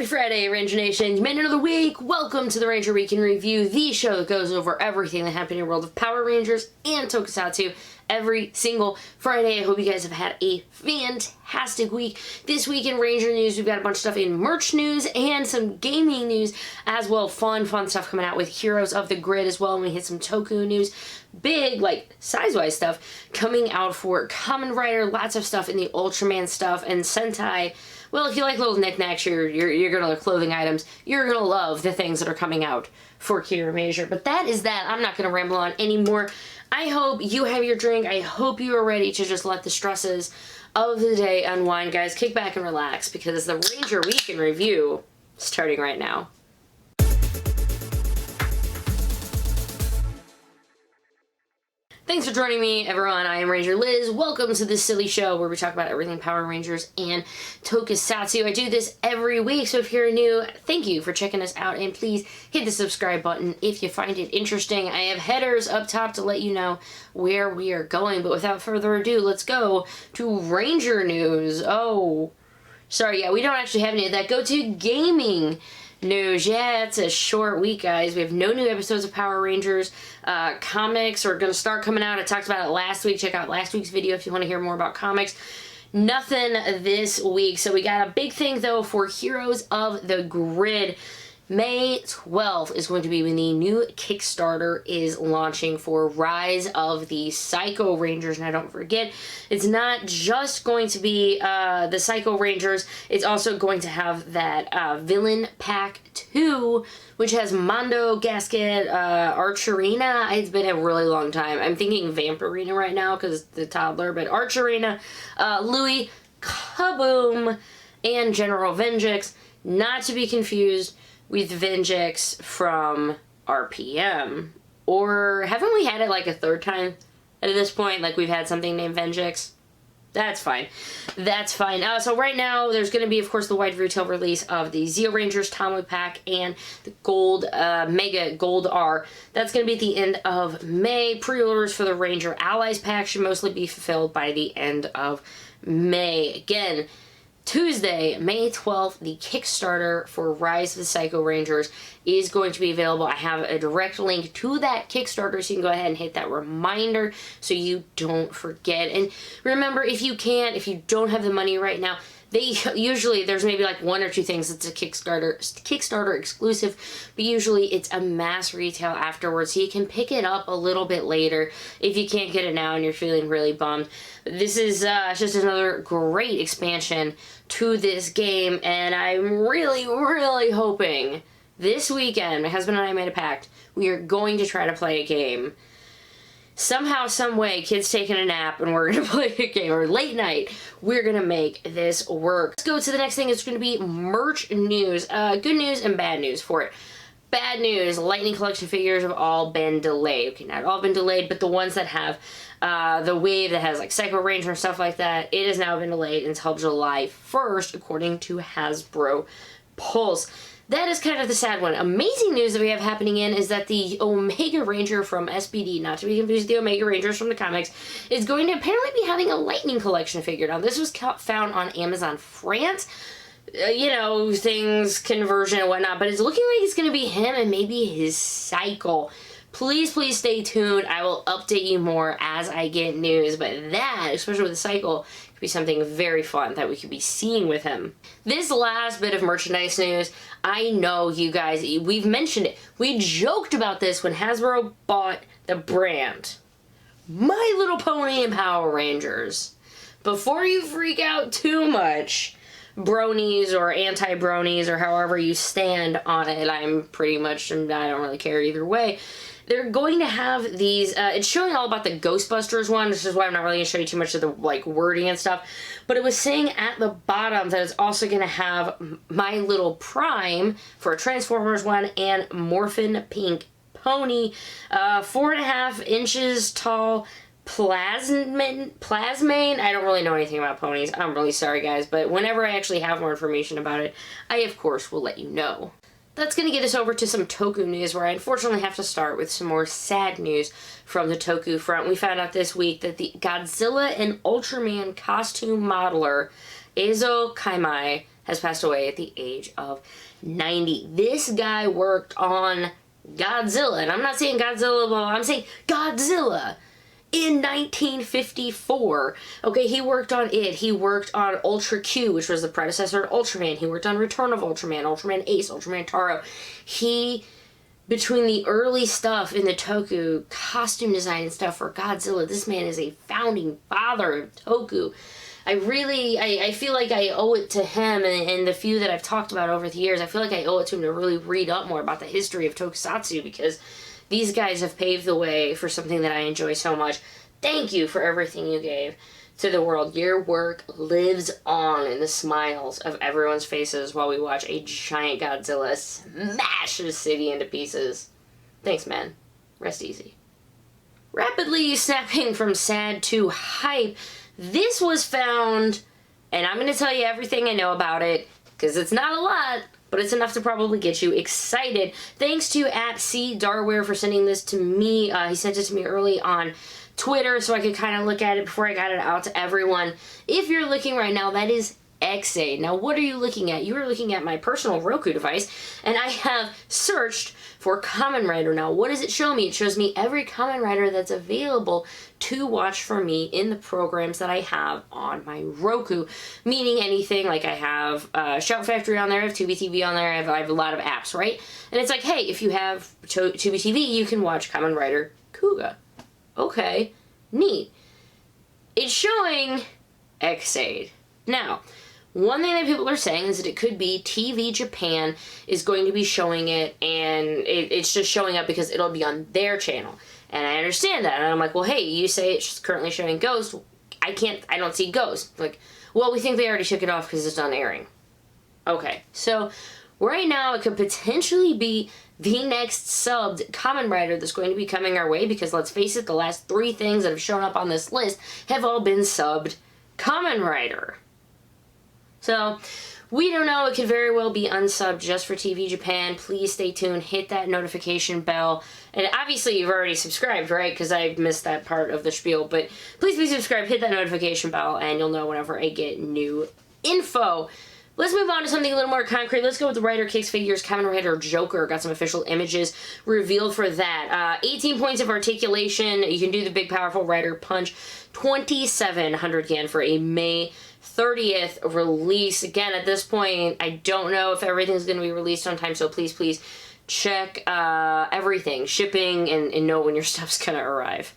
Happy Friday, Ranger Nation. You made another week. Welcome to the Ranger Week in Review, the show that goes over everything that happened in the world of Power Rangers and Tokusatsu every single Friday. I hope you guys have had a fantastic week. This week in Ranger news, we've got a bunch of stuff in merch news and some gaming news as well. Fun stuff coming out with Heroes of the Grid as well. And we hit some Toku news. Big, like, size-wise stuff coming out for Kamen Rider. Lots of stuff in the Ultraman stuff and Sentai. Well, if you like little knickknacks, you're gonna like clothing items, you're gonna love the things that are coming out for KIRAMEIGER. But that is that. I'm not gonna ramble on anymore. I hope you have your drink. I hope you are ready to just let the stresses of the day unwind, guys. Kick back and relax because the Ranger Week in Review is starting right now. Thanks for joining me, everyone. I am Ranger Liz. Welcome to this silly show where we talk about everything Power Rangers and Tokusatsu. I do this every week, so if you're new, thank you for checking us out, and please hit the subscribe button if you find it interesting. I have headers up top to let you know where we are going, but without further ado, let's go to Ranger news. Oh, sorry, yeah, we don't actually have any of that. Go to gaming news. Yeah, it's a short week, guys. We have no new episodes of Power Rangers. Comics are going to start coming out. I talked about it last week. Check out last week's video if you want to hear more about comics. Nothing this week. So we got a big thing, though, for Heroes of the Grid. May 12th is going to be when the new Kickstarter is launching for Rise of the Psycho Rangers. Now, don't forget, it's not just going to be the Psycho Rangers. It's also going to have that Villain Pack 2, which has Mondo, Gasket, Archerina. It's been a really long time. I'm thinking Vampirina right now because the toddler, but Archerina, Louie, Kaboom, and General Venjix. Not to be confused with Venjix from RPM. Or haven't we had it like a third time at this point? Like we've had something named Venjix? That's fine. That's fine. So right now there's going to be, of course, the wide retail release of the Zeo Rangers Tomoe Pack and the Gold Mega Gold R. That's going to be at the end of May. Pre-orders for the Ranger Allies Pack should mostly be fulfilled by the end of May. Again, Tuesday, May 12th, the Kickstarter for Rise of the Psycho Rangers is going to be available. I have a direct link to that Kickstarter, so you can go ahead and hit that reminder so you don't forget. And remember, if you don't have the money right now, there's maybe like one or two things that's a Kickstarter exclusive, but usually it's a mass retail afterwards, so you can pick it up a little bit later if you can't get it now and you're feeling really bummed. This is just another great expansion to this game, and I'm really, really hoping this weekend, my husband and I made a pact, we are going to try to play a game. Somehow, some way, kids taking a nap and we're going to play a game, or late night, we're going to make this work. Let's go to the next thing. It's going to be merch news. Good news and bad news for it. Bad news, Lightning Collection figures have all been delayed. Okay, not all been delayed, but the ones that have the wave that has like Psycho Ranger and stuff like that, it has now been delayed until July 1st, according to Hasbro Pulse. That is kind of the sad one. Amazing news that we have happening is that the Omega Ranger from SPD, not to be confused with the Omega Rangers from the comics, is going to apparently be having a Lightning Collection figure. Now, this was found on Amazon France. You know, things, conversion and whatnot, but it's looking like it's going to be him and maybe his cycle. Please, please stay tuned. I will update you more as I get news, but that, especially with the cycle, could be something very fun that we could be seeing with him. This last bit of merchandise news, I know you guys, we've mentioned it. We joked about this when Hasbro bought the brand My Little Pony and Power Rangers. Before you freak out too much, bronies or anti-bronies or however you stand on it, I'm pretty much, I don't really care either way. They're going to have these, it's showing all about the Ghostbusters one, which is why I'm not really going to show you too much of the, like, wording and stuff, but it was saying at the bottom that it's also going to have My Little Prime for a Transformers one and Morphin Pink Pony, 4.5 inches tall, Plasmane. I don't really know anything about ponies. I'm really sorry, guys, but whenever I actually have more information about it, I, of course, will let you know. That's going to get us over to some Toku news, where I unfortunately have to start with some more sad news from the Toku front. We found out this week that the Godzilla and Ultraman costume modeler, Eizo Kaimai, has passed away at the age of 90. This guy worked on Godzilla, and I'm not saying Godzilla, blah, blah, I'm saying Godzilla in 1954. Okay, he worked on it. He worked on Ultra Q, which was the predecessor to Ultraman. He worked on Return of Ultraman, Ultraman Ace, Ultraman Taro. Between the early stuff in the Toku costume design and stuff for Godzilla, this man is a founding father of Toku. I feel like I owe it to him, and the few that I've talked about over the years, I feel like I owe it to him to really read up more about the history of Tokusatsu, because these guys have paved the way for something that I enjoy so much. Thank you for everything you gave to the world. Your work lives on in the smiles of everyone's faces while we watch a giant Godzilla smash a city into pieces. Thanks, man. Rest easy. Rapidly snapping from sad to hype, this was found, and I'm going to tell you everything I know about it, because it's not a lot, but it's enough to probably get you excited. Thanks to @C.Rwir for sending this to me. He sent it to me early on Twitter so I could kind of look at it before I got it out to everyone. If you're looking right now, that is XA. Now, what are you looking at? You are looking at my personal Roku device, and I have searched for Kamen Rider. Now, what does it show me? It shows me every Kamen Rider that's available to watch for me in the programs that I have on my Roku, meaning anything like I have Shout Factory on there, I have Tubi TV on there, I have a lot of apps, right? And it's like, hey, if you have Tubi TV, you can watch Kamen Rider Kuga. Okay, neat. It's showing X-Aid. Now, one thing that people are saying is that it could be TV Japan is going to be showing it, and it's just showing up because it'll be on their channel. And I understand that. And I'm like, well, hey, you say it's currently showing Ghost. I don't see Ghost. Like, well, we think they already took it off because it's done airing. Okay, so right now it could potentially be the next subbed Kamen Rider that's going to be coming our way, because let's face it, the last 3 things that have shown up on this list have all been subbed Kamen Rider. So, we don't know. It could very well be unsubbed just for TV Japan. Please stay tuned. Hit that notification bell. And obviously, you've already subscribed, right? Because I missed that part of the spiel. But please be subscribed. Hit that notification bell, and you'll know whenever I get new info. Let's move on to something a little more concrete. Let's go with the Rider Kicks figures. Kamen Rider Joker. Got some official images revealed for that. 18 points of articulation. You can do the big, powerful Rider Punch. 2,700 yen for a May 30th release. Again, at this point, I don't know if everything's going to be released on time, so please check everything, shipping, and know when your stuff's going to arrive.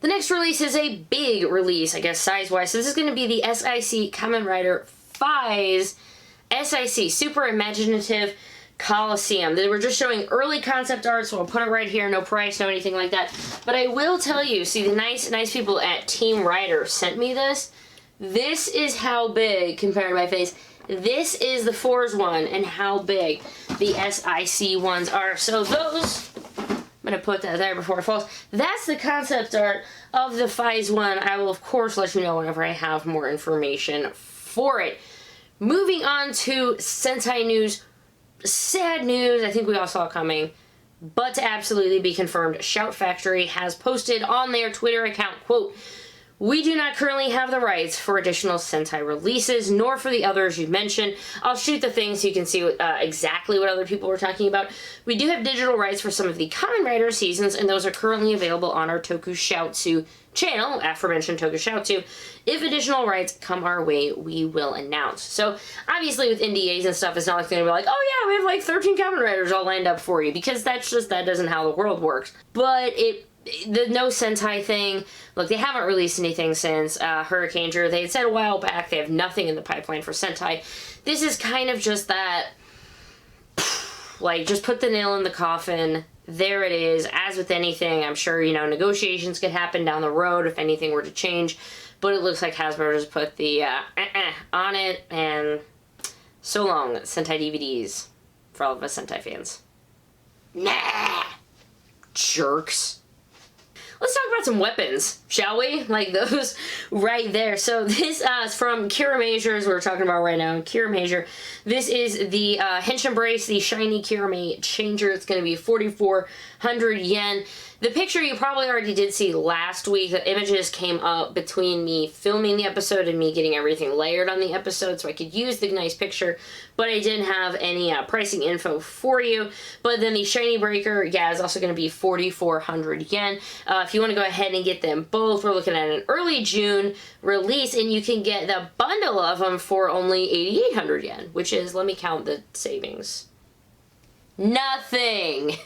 The next release is a big release, I guess, size-wise. So this is going to be the S.I.C. Kamen Rider Faiz. S.I.C. Super Imaginative Coliseum. They were just showing early concept art, so I'll put it right here. No price, no anything like that. But I will tell you, see, the nice people at Team Rider sent me this. This is how big, compared to my face, this is the Fours one and how big the S.I.C. ones are. So those, I'm going to put that there before it falls. That's the concept art of the Faiz one. I will, of course, let you know whenever I have more information for it. Moving on to Sentai news. Sad news, I think we all saw it coming, but to absolutely be confirmed, Shout Factory has posted on their Twitter account, quote, "We do not currently have the rights for additional Sentai releases, nor for the others you mentioned." I'll shoot the thing so you can see exactly what other people were talking about. We do have digital rights for some of the Kamen Rider seasons, and those are currently available on our Tokusatsu channel, aforementioned Tokusatsu. If additional rights come our way, we will announce. So, obviously with NDAs and stuff, it's not like they're going to be like, oh yeah, we have like 13 Kamen Riders all lined up for you, because that doesn't how the world works. But the no Sentai thing, look, they haven't released anything since Hurricaneger. They had said a while back they have nothing in the pipeline for Sentai. This is kind of just that, like, just put the nail in the coffin. There it is. As with anything, I'm sure, negotiations could happen down the road if anything were to change. But it looks like Hasbro just put the on it, and so long, Sentai DVDs for all of us Sentai fans. Nah! Jerks. Let's talk about some weapons, shall we? Like those right there. So this is from Kiramager, as we're talking about right now. Kiramager. This is the Henshin Brace, the shiny Kiramai changer. It's going to be 4,400 yen. The picture you probably already did see last week. The images came up between me filming the episode and me getting everything layered on the episode, so I could use the nice picture, but I didn't have any pricing info for you. But then the Shiny Breaker, yeah, is also going to be 4,400 yen. If you want to go ahead and get them both, we're looking at an early June release, and you can get the bundle of them for only 8,800 yen, which is, let me count the savings. Nothing!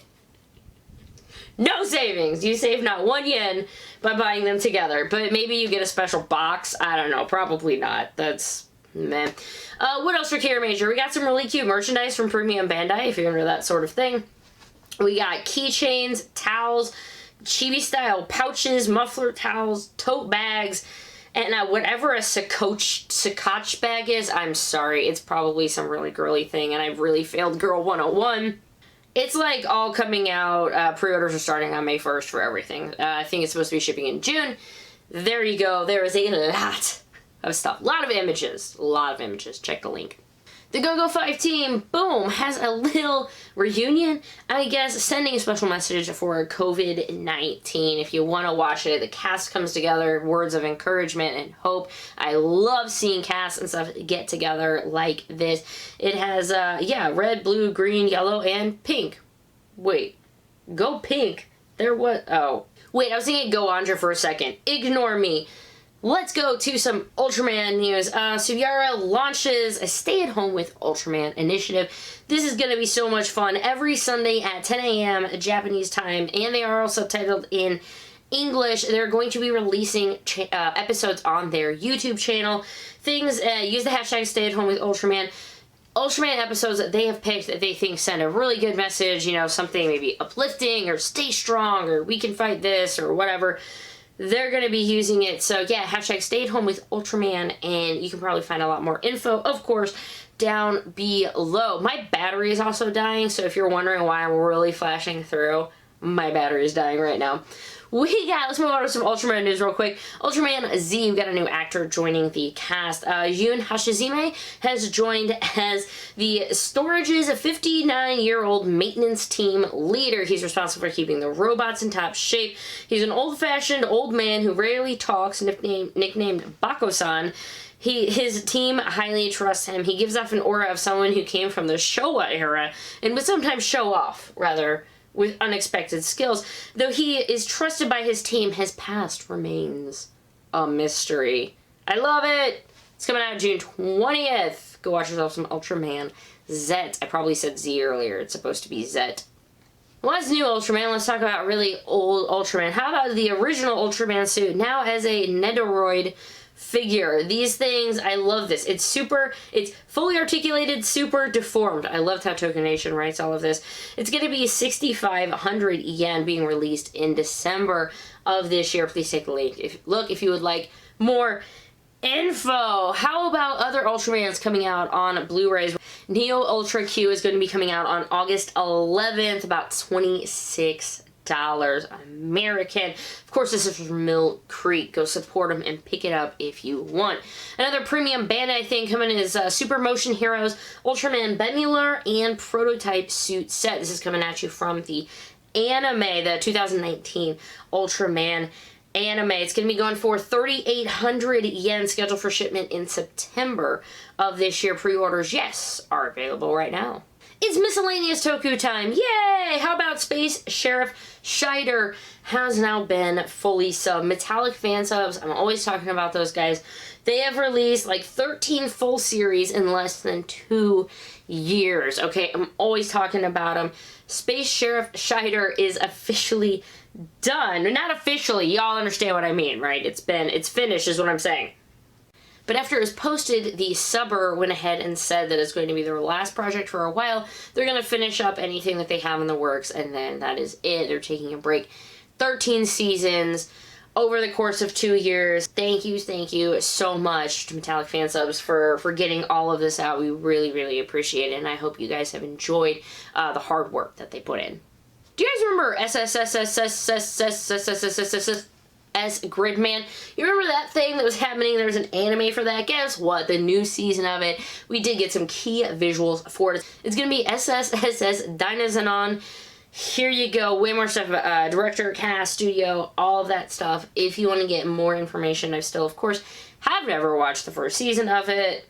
No savings! You save not 1 yen by buying them together. But maybe you get a special box. I don't know. Probably not. That's meh. What else for KIRAMEIGER? We got some really cute merchandise from Premium Bandai, if you're into that sort of thing. We got keychains, towels, chibi-style pouches, muffler towels, tote bags, and whatever a Sakach bag is, I'm sorry. It's probably some really girly thing, and I've really failed Girl 101. It's like all coming out. Pre-orders are starting on May 1st for everything. I think it's supposed to be shipping in June. There you go. There is a lot of stuff. A lot of images. A lot of images. Check the link. The Go-Go 5 team, boom, has a little reunion. I guess sending a special message for COVID-19. If you want to watch it, the cast comes together, words of encouragement and hope. I love seeing casts and stuff get together like this. It has, yeah, red, blue, green, yellow, and pink. Wait, go pink. There was, oh. Wait, I was thinking Go Andra for a second. Ignore me. Let's go to some Ultraman news. Sugiura launches a stay-at-home with Ultraman initiative. This is going to be so much fun. Every Sunday at 10 a.m. Japanese time, and they are all subtitled in English. They're going to be releasing episodes on their YouTube channel. Things, use the hashtag stay-at-home with Ultraman. Ultraman episodes that they have picked that they think send a really good message, you know, something maybe uplifting, or stay strong, or we can fight this, or whatever. They're going to be using it. So yeah, hashtag stay at home with Ultraman, and you can probably find a lot more info, of course, down below. My battery is also dying, so if you're wondering why I'm really flashing through, my battery is dying right now. Let's move on to some Ultraman news real quick. Ultraman Z, we got a new actor joining the cast. Jun Hashizime has joined as the Storage's 59-year-old maintenance team leader. He's responsible for keeping the robots in top shape. He's an old-fashioned old man who rarely talks, nicknamed Bako-san. His team highly trusts him. He gives off an aura of someone who came from the Showa era and would sometimes show off, rather, with unexpected skills. Though he is trusted by his team, his past remains a mystery. I love it! It's coming out June 20th. Go watch yourself some Ultraman Z. I probably said Z earlier. It's supposed to be Z. What's new, Ultraman? Let's talk about really old Ultraman. How about the original Ultraman suit, now as a Nedoroid figure? These things, I love this. It's fully articulated, super deformed. I loved how Toku Nation writes all of this. It's going to be 6,500 yen, being released in December of this year. Please take the link. If you would like more info. How about other Ultramans coming out on Blu-rays? Neo Ultra Q is going to be coming out on August 11th, about $26 American. Of course, this is from Mill Creek. Go support them and pick it up if you want. Another Premium Bandai thing coming is Super Motion Heroes Ultraman Bemular and Prototype Suit Set. This is coming at you from the anime, the 2019 Ultraman anime. It's going to be going for 3,800 yen, scheduled for shipment in September of this year. Pre-orders, yes, are available right now. It's Miscellaneous Toku time. Yay! How about Space Sheriff Scheider has now been fully subbed. Metallic fan subs, I'm always talking about those guys. They have released like 13 full series in less than 2 years. Okay, I'm always talking about them. Space Sheriff Scheider is officially done. Not officially, y'all understand what I mean, right? It's finished is what I'm saying. But after it was posted, the subber went ahead and said that it's going to be their last project for a while. They're going to finish up anything that they have in the works, and then that is it. They're taking a break. 13 seasons over the course of 2 years. Thank you so much to Metallic Fan Subs for getting all of this out. We really, really appreciate it, and I hope you guys have enjoyed the hard work that they put in. Do you guys remember Gridman? You remember that thing that was happening? There was an anime for that. Guess what? The new season of it. We did get some key visuals for it. It's going to be SSSS Dynazenon here you go. Way more stuff about director, cast, studio, all of that stuff. If you want to get more information, I still, of course, have never watched the first season of it.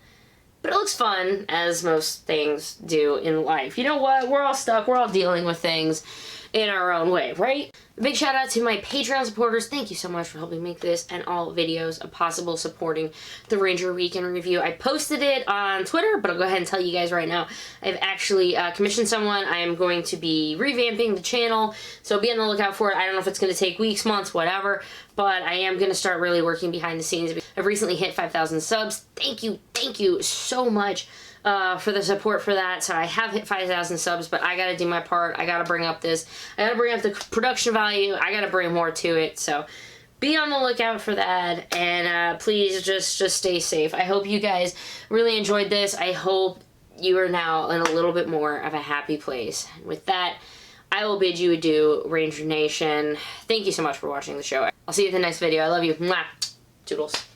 But it looks fun, as most things do in life. You know what? We're all stuck. We're all dealing with things in our own way, right? A big shout out to my Patreon supporters. Thank you so much for helping make this and all videos possible, supporting the Ranger Week in Review. I posted it on Twitter, but I'll go ahead and tell you guys right now. I've actually commissioned someone. I am going to be revamping the channel, so be on the lookout for it. I don't know if it's going to take weeks, months, whatever, but I am going to start really working behind the scenes. I've recently hit 5,000 subs. Thank you so much for the support for that. So I have hit 5,000 subs, but I gotta do my part. I gotta bring up this. I gotta bring up the production value. I gotta bring more to it. So be on the lookout for that, and please just stay safe. I hope you guys really enjoyed this. I hope you are now in a little bit more of a happy place. With that, I will bid you adieu, Ranger Nation. Thank you so much for watching the show. I'll see you in the next video. I love you. Mwah. Toodles.